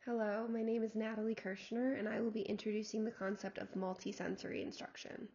Hello, my name is Natalie Kirshner, and I will be introducing the concept of multisensory instruction.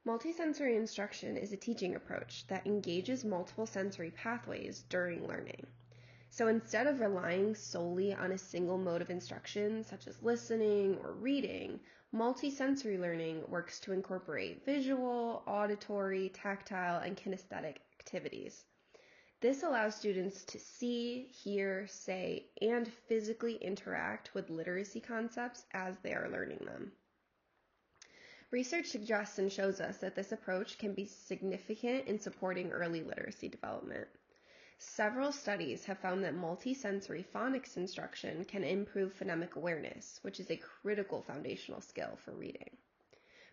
Multisensory instruction is a teaching approach that engages multiple sensory pathways during learning. So instead of relying solely on a single mode of instruction, such as listening or reading, multisensory learning works to incorporate visual, auditory, tactile, and kinesthetic activities. This allows students to see, hear, say, and physically interact with literacy concepts as they are learning them. Research suggests and shows us that this approach can be significant in supporting early literacy development. Several studies have found that multisensory phonics instruction can improve phonemic awareness, which is a critical foundational skill for reading.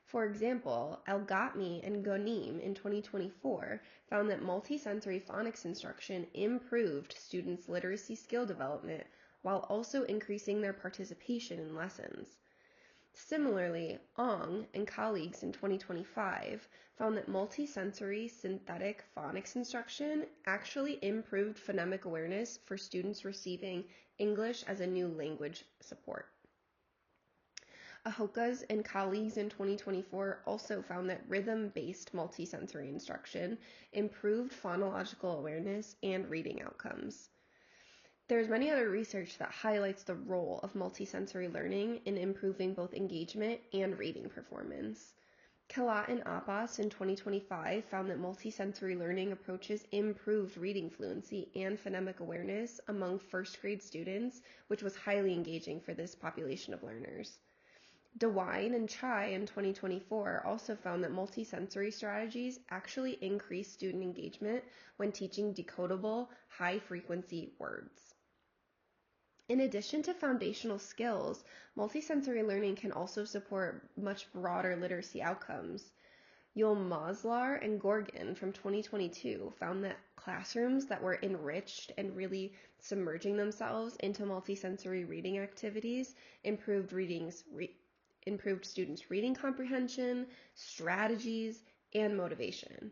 For example, El-Ghatmi and Ghonim in 2024 found that multisensory phonics instruction improved students' literacy skill development while also increasing their participation in lessons. Similarly, Ong and colleagues in 2025 found that multisensory synthetic phonics instruction actually improved phonemic awareness for students receiving English as a new language support. Ahokas and colleagues in 2024 also found that rhythm-based multisensory instruction improved phonological awareness and reading outcomes. There's many other research that highlights the role of multisensory learning in improving both engagement and reading performance. Kalat and Abbas in 2025 found that multisensory learning approaches improved reading fluency and phonemic awareness among first grade students, which was highly engaging for this population of learners. DeWine and Chai in 2024 also found that multisensory strategies actually increase student engagement when teaching decodable, high-frequency words. In addition to foundational skills, multisensory learning can also support much broader literacy outcomes. Yul-Maslar and Gorgon from 2022 found that classrooms that were enriched and really submerging themselves into multisensory reading activities improved students' reading comprehension, strategies, and motivation.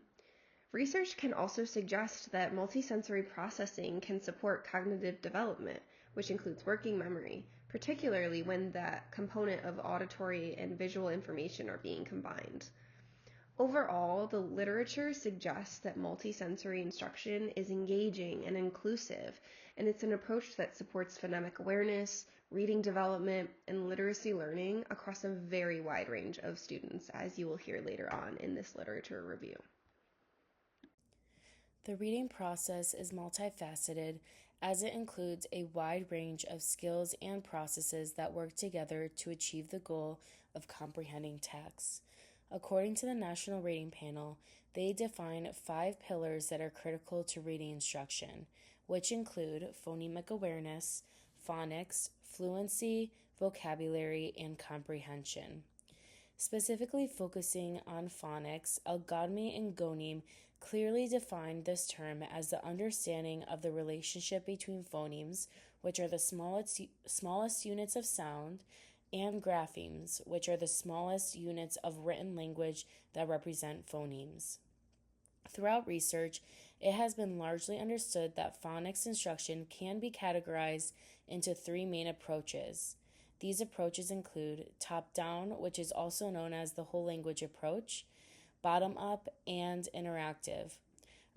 Research can also suggest that multisensory processing can support cognitive development, which includes working memory, particularly when that component of auditory and visual information are being combined. Overall, the literature suggests that multisensory instruction is engaging and inclusive, and it's an approach that supports phonemic awareness, reading development, and literacy learning across a very wide range of students, as you will hear later on in this literature review. The reading process is multifaceted as it includes a wide range of skills and processes that work together to achieve the goal of comprehending text. According to the National Rating Panel, they define 5 pillars that are critical to reading instruction, which include phonemic awareness, phonics, fluency, vocabulary, and comprehension. Specifically focusing on phonics, El-Ghatmi and Ghonim clearly defined this term as the understanding of the relationship between phonemes, which are the smallest units of sound, and graphemes, which are the smallest units of written language that represent phonemes. Throughout research, it has been largely understood that phonics instruction can be categorized into 3 main approaches. These approaches include top-down, which is also known as the whole language approach, bottom-up, and interactive.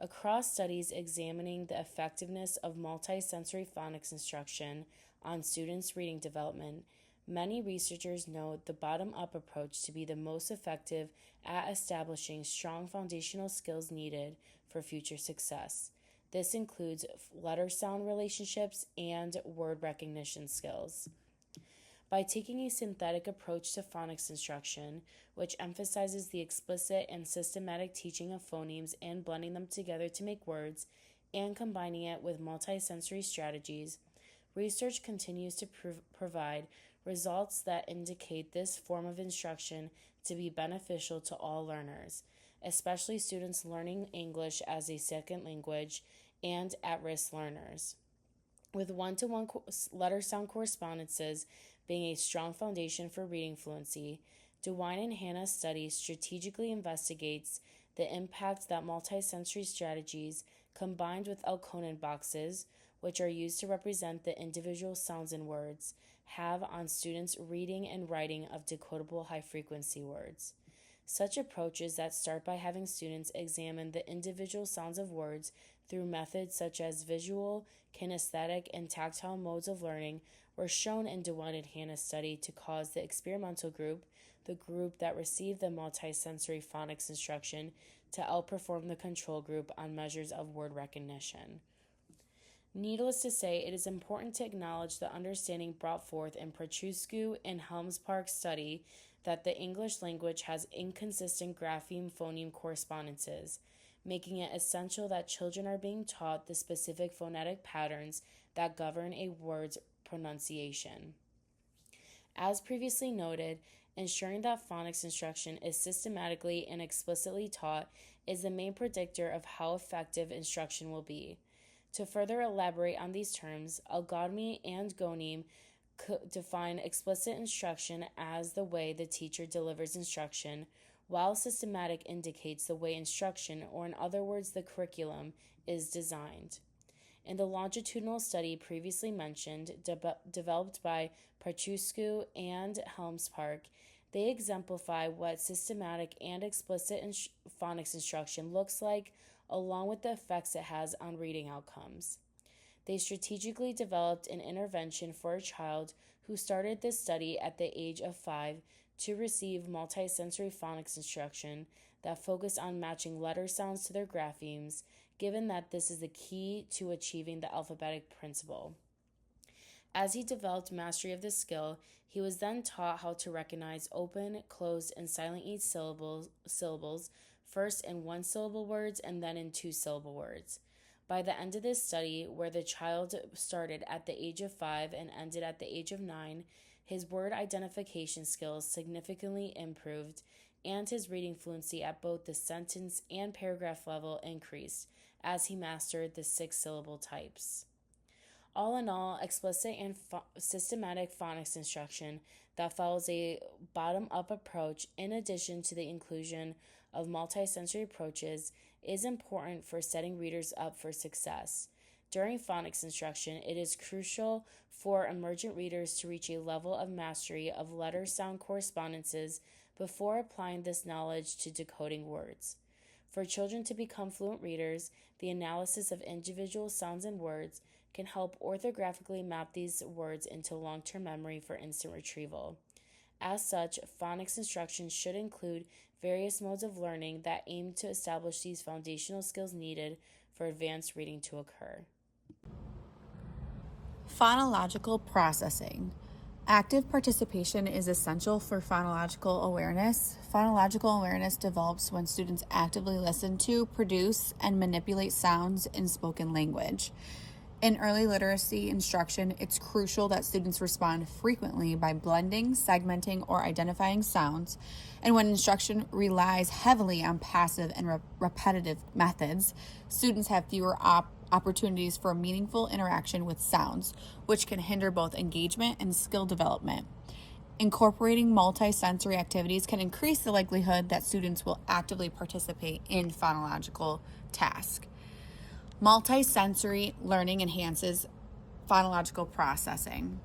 Across studies examining the effectiveness of multisensory phonics instruction on students' reading development, many researchers note the bottom-up approach to be the most effective at establishing strong foundational skills needed for future success. This includes letter-sound relationships and word recognition skills. By taking a synthetic approach to phonics instruction, which emphasizes the explicit and systematic teaching of phonemes and blending them together to make words, and combining it with multisensory strategies, research continues to provide results that indicate this form of instruction to be beneficial to all learners, especially students learning English as a second language and at-risk learners. With one-to-one letter-sound correspondences being a strong foundation for reading fluency, DeWine and Hannah's study strategically investigates the impact that multisensory strategies combined with Elkonin boxes, which are used to represent the individual sounds and words, have on students' reading and writing of decodable high-frequency words. Such approaches that start by having students examine the individual sounds of words through methods such as visual, kinesthetic, and tactile modes of learning were shown in DeWine and Hannah's study to cause the experimental group, the group that received the multisensory phonics instruction, to outperform the control group on measures of word recognition. Needless to say, it is important to acknowledge the understanding brought forth in Petruescu and Helmspark's study that the English language has inconsistent grapheme-phoneme correspondences, making it essential that children are being taught the specific phonetic patterns that govern a word's pronunciation. As previously noted, ensuring that phonics instruction is systematically and explicitly taught is the main predictor of how effective instruction will be. To further elaborate on these terms, algorithm and gonim define explicit instruction as the way the teacher delivers instruction, while systematic indicates the way instruction, or in other words, the curriculum, is designed. In the longitudinal study previously mentioned, developed by Petruescu and Helmspark, they exemplify what systematic and explicit phonics instruction looks like, along with the effects it has on reading outcomes. They strategically developed an intervention for a child who started this study at the age of 5 to receive multisensory phonics instruction that focused on matching letter sounds to their graphemes, given that this is the key to achieving the alphabetic principle. As he developed mastery of this skill, he was then taught how to recognize open, closed, and silent each syllables, first in one-syllable words and then in two-syllable words. By the end of this study, where the child started at the age of 5 and ended at the age of 9, his word identification skills significantly improved, and his reading fluency at both the sentence and paragraph level increased as he mastered the 6-syllable types. All in all, explicit and systematic phonics instruction that follows a bottom-up approach, in addition to the inclusion of multisensory approaches, is important for setting readers up for success. During phonics instruction, it is crucial for emergent readers to reach a level of mastery of letter-sound correspondences before applying this knowledge to decoding words. For children to become fluent readers, the analysis of individual sounds and words can help orthographically map these words into long-term memory for instant retrieval. As such, phonics instruction should include various modes of learning that aim to establish these foundational skills needed for advanced reading to occur. Phonological processing. Active participation is essential for phonological awareness. Phonological awareness develops when students actively listen to, produce, and manipulate sounds in spoken language. In early literacy instruction, it's crucial that students respond frequently by blending, segmenting, or identifying sounds. And when instruction relies heavily on passive and repetitive methods, students have fewer opportunities for meaningful interaction with sounds, which can hinder both engagement and skill development. Incorporating multisensory activities can increase the likelihood that students will actively participate in phonological tasks. Multisensory learning enhances phonological processing.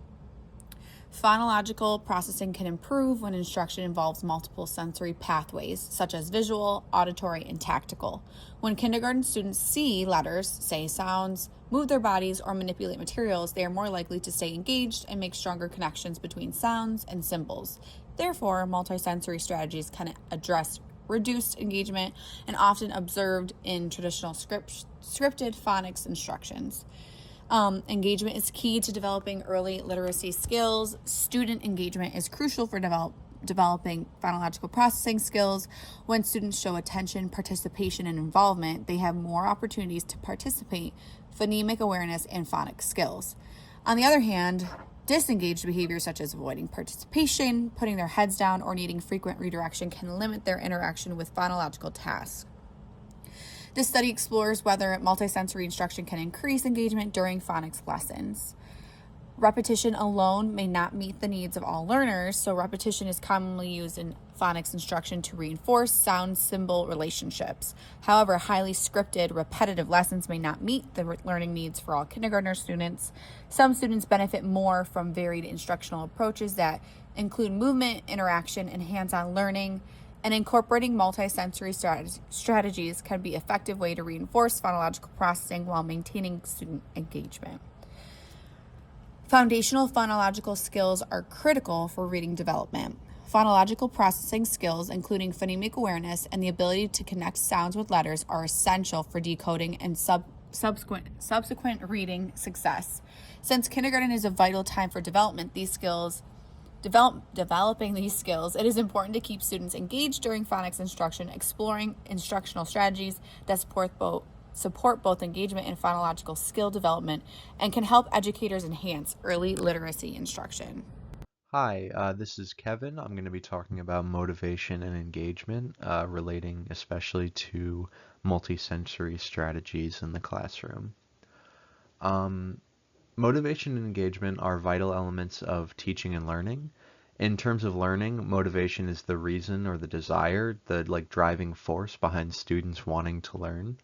Phonological processing can improve when instruction involves multiple sensory pathways, such as visual, auditory, and tactile. When kindergarten students see letters, say sounds, move their bodies, or manipulate materials, they are more likely to stay engaged and make stronger connections between sounds and symbols. Therefore, multisensory strategies can address reduced engagement and often observed in traditional scripted phonics instructions. Engagement is key to developing early literacy skills. Student engagement is crucial for developing phonological processing skills. When students show attention, participation, and involvement, they have more opportunities to participate, phonemic awareness, and phonics skills. On the other hand, disengaged behaviors such as avoiding participation, putting their heads down, or needing frequent redirection can limit their interaction with phonological tasks. This study explores whether multisensory instruction can increase engagement during phonics lessons. Repetition alone may not meet the needs of all learners, so repetition is commonly used in phonics instruction to reinforce sound-symbol relationships. However, highly scripted, repetitive lessons may not meet the learning needs for all kindergartner students. Some students benefit more from varied instructional approaches that include movement, interaction, and hands-on learning, and incorporating multisensory strategies can be an effective way to reinforce phonological processing while maintaining student engagement. Foundational phonological skills are critical for reading development. Phonological processing skills, including phonemic awareness and the ability to connect sounds with letters, are essential for decoding and subsequent reading success. Since kindergarten is a vital time for developing these skills, it is important to keep students engaged during phonics instruction, exploring instructional strategies that support both engagement and phonological skill development, and can help educators enhance early literacy instruction. Hi, this is Kevin. I'm going to be talking about motivation and engagement, relating especially to multisensory strategies in the classroom. Motivation and engagement are vital elements of teaching and learning. In terms of learning, motivation is the reason or the desire, the driving force behind students wanting to learn.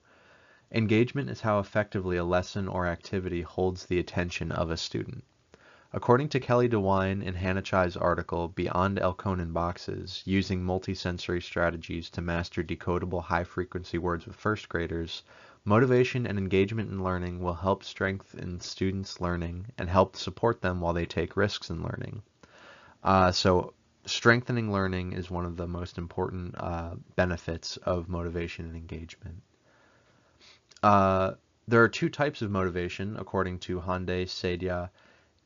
Engagement is how effectively a lesson or activity holds the attention of a student. According to Kelly DeWine in Hannah Chai's article, Beyond Elkonin Boxes, Using Multisensory Strategies to Master Decodable High-Frequency Words with First Graders, motivation and engagement in learning will help strengthen students' learning and help support them while they take risks in learning. So strengthening learning is one of the most important benefits of motivation and engagement. There are two types of motivation, according to Hande Sadia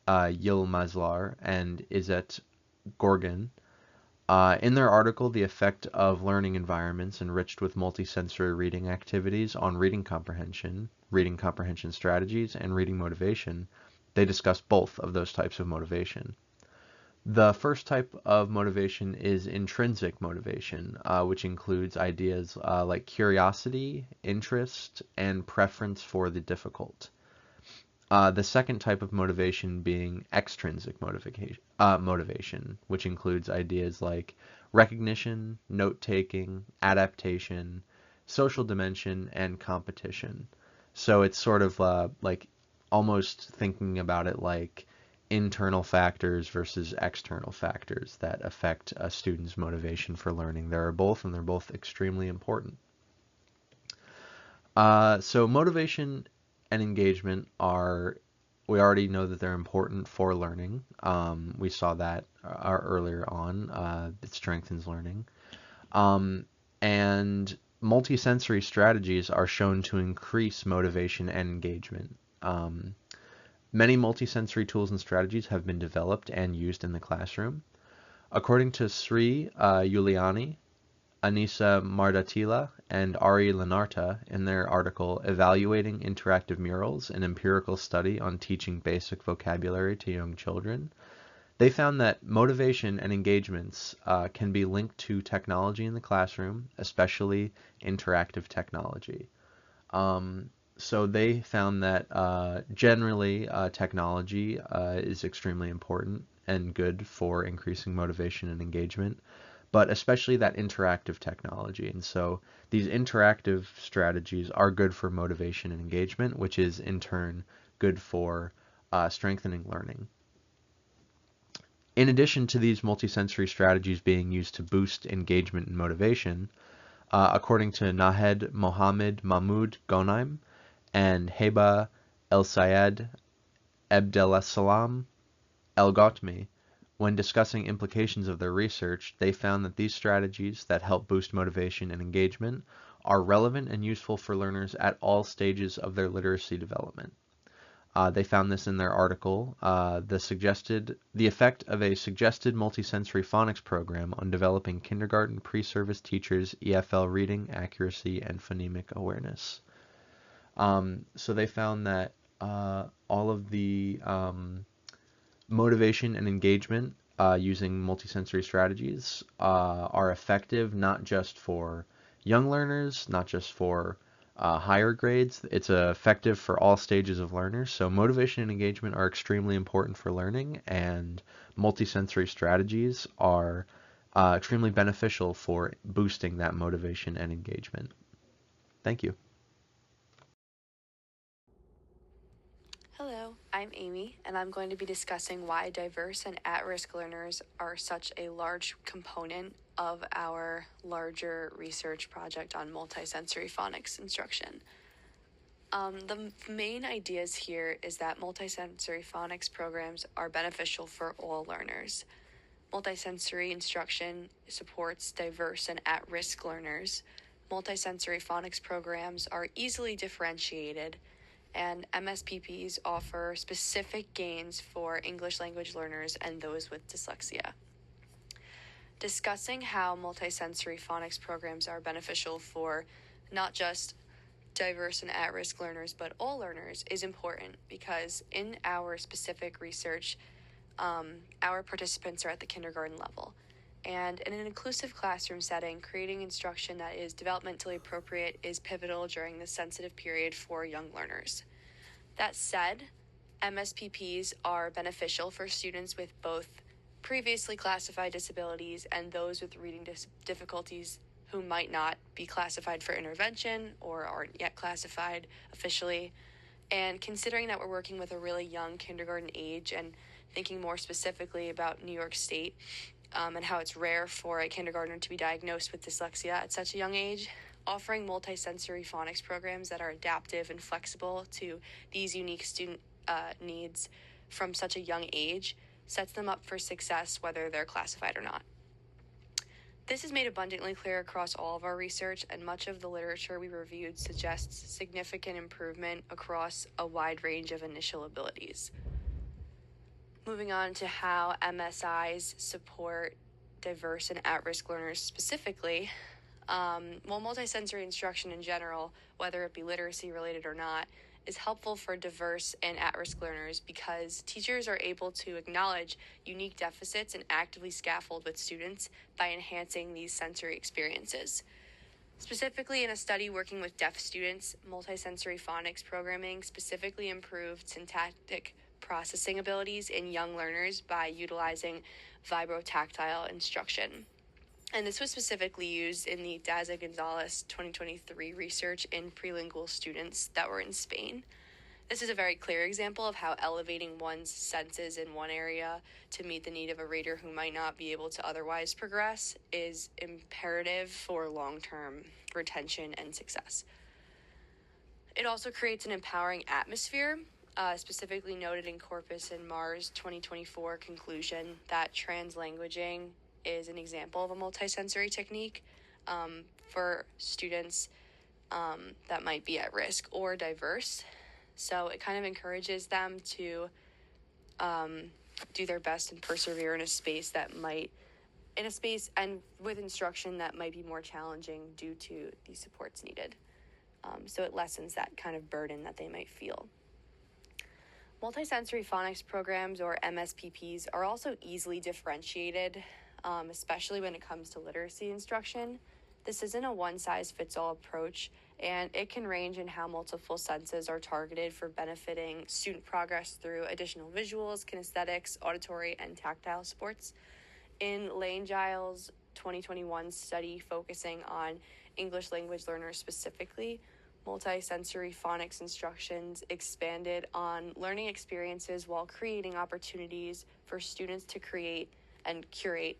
Yilmazlar and Izzet Gorgon. In their article, The Effect of Learning Environments Enriched with Multisensory Reading Activities on Reading Comprehension Strategies, and Reading Motivation, they discuss both of those types of motivation. The first type of motivation is intrinsic motivation, which includes ideas like curiosity, interest, and preference for the difficult. The second type of motivation being extrinsic motivation, which includes ideas like recognition, note-taking, adaptation, social dimension, and competition. So it's sort of like almost thinking about it like internal factors versus external factors that affect a student's motivation for learning. There are both, and they're both extremely important. So motivation and engagement we already know that they're important for learning. We saw that earlier on. It strengthens learning. And multisensory strategies are shown to increase motivation and engagement. Many multisensory tools and strategies have been developed and used in the classroom. According to Sri Yuliani, Anisa Mardatila, and Ari Lenarta in their article Evaluating Interactive Murals, an Empirical Study on Teaching Basic Vocabulary to Young Children, they found that motivation and engagements can be linked to technology in the classroom, especially interactive technology. So they found that generally technology is extremely important and good for increasing motivation and engagement, but especially that interactive technology. And so these interactive strategies are good for motivation and engagement, which is in turn good for strengthening learning. In addition to these multisensory strategies being used to boost engagement and motivation, according to Nahed Mohammed Mahmoud Gonaim and Heba El Sayed Abdelasalam El Gotmi, when discussing implications of their research, they found that these strategies that help boost motivation and engagement are relevant and useful for learners at all stages of their literacy development. They found this in their article, The Effect of a Suggested Multisensory Phonics Program on Developing Kindergarten Pre-Service Teachers' EFL Reading, Accuracy, and Phonemic Awareness. So they found that all of the motivation and engagement using multisensory strategies are effective not just for young learners, not just for higher grades. It's effective for all stages of learners. So motivation and engagement are extremely important for learning, and multisensory strategies are extremely beneficial for boosting that motivation and engagement. Thank you. Hello, I'm Amy, and I'm going to be discussing why diverse and at-risk learners are such a large component of our larger research project on multisensory phonics instruction. The main ideas here is that multisensory phonics programs are beneficial for all learners. Multisensory instruction supports diverse and at-risk learners. Multisensory phonics programs are easily differentiated, and MSPPs offer specific gains for English language learners and those with dyslexia. Discussing how multisensory phonics programs are beneficial for not just diverse and at-risk learners, but all learners is important because in our specific research, our participants are at the kindergarten level. And in an inclusive classroom setting, creating instruction that is developmentally appropriate is pivotal during this sensitive period for young learners. That said, MSPPs are beneficial for students with both previously classified disabilities and those with reading difficulties who might not be classified for intervention or aren't yet classified officially. And considering that we're working with a really young kindergarten age and thinking more specifically about New York State and how it's rare for a kindergartner to be diagnosed with dyslexia at such a young age, offering multisensory phonics programs that are adaptive and flexible to these unique student needs from such a young age sets them up for success whether they're classified or not. This is made abundantly clear across all of our research, and much of the literature we reviewed suggests significant improvement across a wide range of initial abilities. Moving on to how MSIs support diverse and at-risk learners specifically, multisensory instruction in general, whether it be literacy related or not, is helpful for diverse and at-risk learners because teachers are able to acknowledge unique deficits and actively scaffold with students by enhancing these sensory experiences. Specifically, in a study working with deaf students, multisensory phonics programming specifically improved syntactic processing abilities in young learners by utilizing vibrotactile instruction. And this was specifically used in the Daza Gonzalez 2023 research in prelingual students that were in Spain. This is a very clear example of how elevating one's senses in one area to meet the need of a reader who might not be able to otherwise progress is imperative for long-term retention and success. It also creates an empowering atmosphere, specifically noted in Corpus and Mars 2024 conclusion that translanguaging is an example of a multisensory technique for students that might be at risk or diverse. So it kind of encourages them to do their best and persevere in a space and with instruction that might be more challenging due to the supports needed. So it lessens that kind of burden that they might feel. Multisensory phonics programs, or MSPPs, are also easily differentiated, especially when it comes to literacy instruction. This isn't a one-size-fits-all approach, and it can range in how multiple senses are targeted for benefiting student progress through additional visuals, kinesthetics, auditory, and tactile supports. In Lane Giles' 2021 study focusing on English language learners specifically, multisensory phonics instructions expanded on learning experiences while creating opportunities for students to create and curate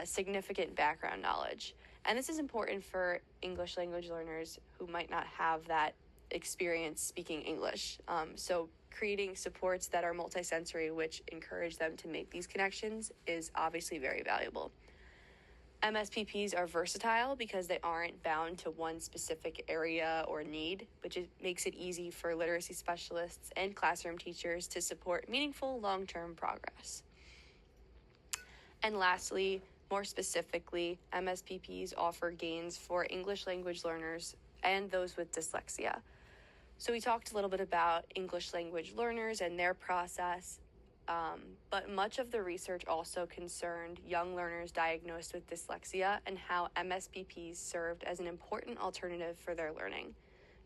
significant background knowledge. And this is important for English language learners who might not have that experience speaking English. So creating supports that are multisensory, which encourage them to make these connections, is obviously very valuable. MSPPs are versatile because they aren't bound to one specific area or need, which makes it easy for literacy specialists and classroom teachers to support meaningful long-term progress. And lastly, more specifically, MSPPs offer gains for English language learners and those with dyslexia. So we talked a little bit about English language learners and their process, but much of the research also concerned young learners diagnosed with dyslexia and how MSPPs served as an important alternative for their learning.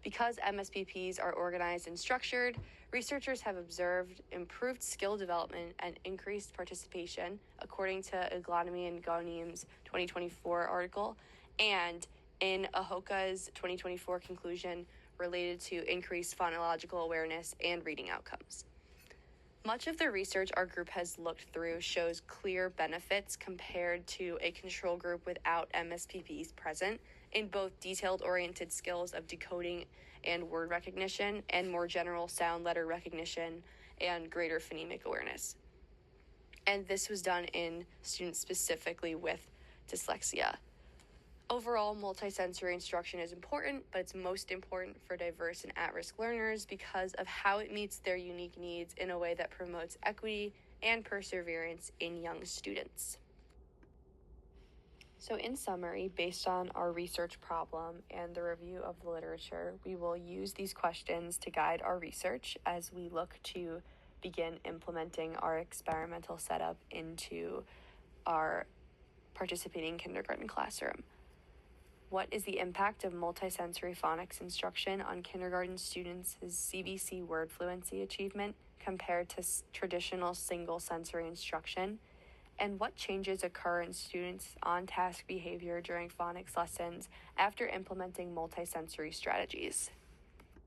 Because MSPPs are organized and structured, researchers have observed improved skill development and increased participation, according to Iglonomy and Gonium's 2024 article, and in Ahoka's 2024 conclusion related to increased phonological awareness and reading outcomes. Much of the research our group has looked through shows clear benefits compared to a control group without MSPPs present in both detailed-oriented skills of decoding and word recognition and more general sound letter recognition and greater phonemic awareness. And this was done in students specifically with dyslexia. Overall, multisensory instruction is important, but it's most important for diverse and at-risk learners because of how it meets their unique needs in a way that promotes equity and perseverance in young students. So in summary, based on our research problem and the review of the literature, we will use these questions to guide our research as we look to begin implementing our experimental setup into our participating kindergarten classroom. What is the impact of multisensory phonics instruction on kindergarten students' CBC word fluency achievement compared to traditional single sensory instruction? And what changes occur in students' on-task behavior during phonics lessons after implementing multisensory strategies?